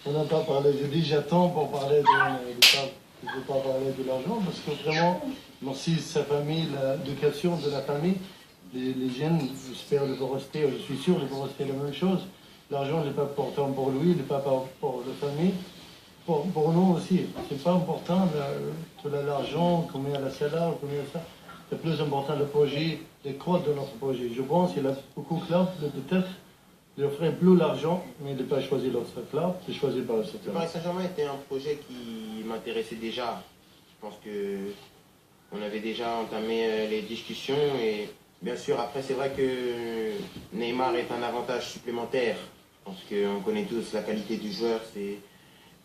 On n'a pas parlé, je dis j'attends pour parler je ne veux pas parler de l'argent parce que vraiment, si sa famille, l'éducation de la famille, les jeunes, j'espère, ils vont rester, je suis sûr, ils vont rester la même chose. L'argent n'est pas important pour lui, il n'est pas pour la famille. Pour nous aussi, c'est pas important l'argent, combien la salaire, combien ça. C'est plus important le projet, les croix de notre projet. Je pense qu'il a beaucoup de clubs, peut-être. Il offrait plus l'argent, mais il n'a pas choisi l'autre club, il a choisi par le club. Le Paris Saint-Germain était un projet qui m'intéressait déjà. Je pense que on avait déjà entamé les discussions et bien sûr après c'est vrai que Neymar est un avantage supplémentaire. Je pense qu'on connaît tous la qualité du joueur, c'est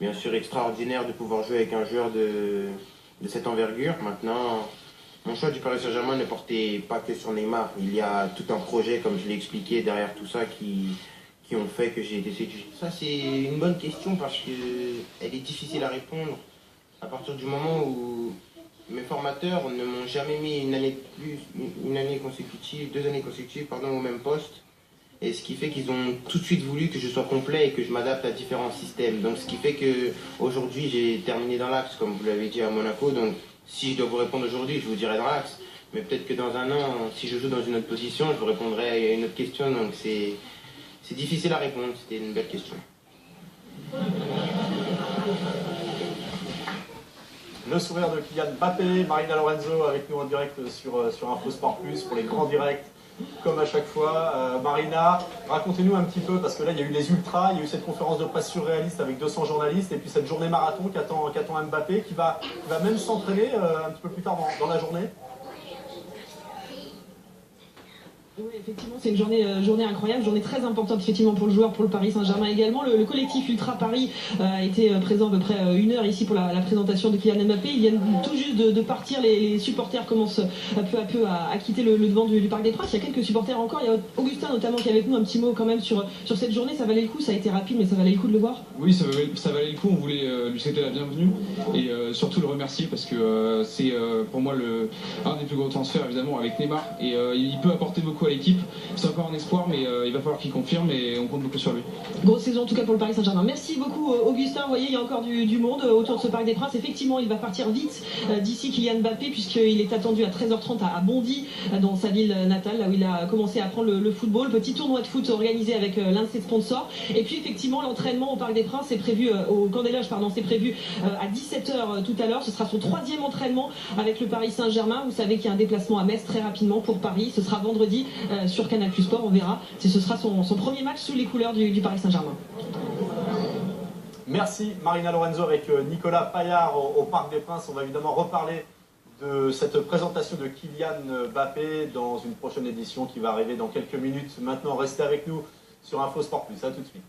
bien sûr extraordinaire de pouvoir jouer avec un joueur de cette envergure. Maintenant, mon choix du Paris Saint-Germain ne portait pas que sur Neymar. Il y a tout un projet, comme je l'ai expliqué, derrière tout ça qui ont fait que j'ai été séduit. Ça, c'est une bonne question parce qu'elle est difficile à répondre à partir du moment où mes formateurs ne m'ont jamais mis une année consécutive, 2 années consécutives, au même poste. Et ce qui fait qu'ils ont tout de suite voulu que je sois complet et que je m'adapte à différents systèmes. Donc ce qui fait qu'aujourd'hui j'ai terminé dans l'axe, comme vous l'avez dit, à Monaco. Donc si je dois vous répondre aujourd'hui, je vous dirai dans l'axe. Mais peut-être que dans un an, si je joue dans une autre position, je vous répondrai à une autre question. Donc c'est difficile à répondre, c'était une belle question. Le sourire de Kylian Mbappé, Marina Lorenzo avec nous en direct sur Info Sport Plus pour les grands directs. Comme à chaque fois, Marina, racontez-nous un petit peu, parce que là il y a eu les ultras, il y a eu cette conférence de presse surréaliste avec 200 journalistes, et puis cette journée marathon qu'attend Mbappé, qui va même s'entraîner un petit peu plus tard dans la journée. Oui, effectivement, c'est une journée incroyable, journée très importante effectivement pour le joueur, pour le Paris Saint-Germain également. Le collectif Ultra Paris a été présent à peu près 1 heure ici pour la présentation de Kylian Mbappé. Ils viennent tout juste de partir, les supporters commencent peu à peu à quitter le devant du Parc des Princes. Il y a quelques supporters encore, il y a Augustin notamment qui est avec nous. Un petit mot quand même sur cette journée, ça valait le coup, ça a été rapide mais ça valait le coup de le voir. Oui, ça valait le coup, on voulait lui souhaiter la bienvenue et surtout le remercier parce que c'est pour moi un des plus gros transferts évidemment avec Neymar et il peut apporter beaucoup à l'équipe. C'est encore un espoir, mais il va falloir qu'il confirme et on compte beaucoup sur lui. Grosse saison en tout cas pour le Paris Saint-Germain. Merci beaucoup Augustin. Vous voyez, il y a encore du monde autour de ce Parc des Princes. Effectivement, il va partir vite d'ici Kylian Mbappé puisqu'il est attendu à 13h30 à Bondy, dans sa ville natale, là où il a commencé à apprendre le football. Petit tournoi de foot organisé avec l'un de ses sponsors. Et puis effectivement, l'entraînement au Parc des Princes est prévu, au Camp des Loges, c'est prévu à 17h tout à l'heure. Ce sera son 3e entraînement avec le Paris Saint-Germain. Vous savez qu'il y a un déplacement à Metz très rapidement pour Paris. Ce sera vendredi sur Canal+ Sport, on verra si ce sera son premier match sous les couleurs du Paris Saint-Germain. Merci Marina Lorenzo avec Nicolas Paillard au Parc des Princes. On va évidemment reparler de cette présentation de Kylian Mbappé dans une prochaine édition qui va arriver dans quelques minutes. Maintenant, restez avec nous sur Info Sport Plus. À tout de suite.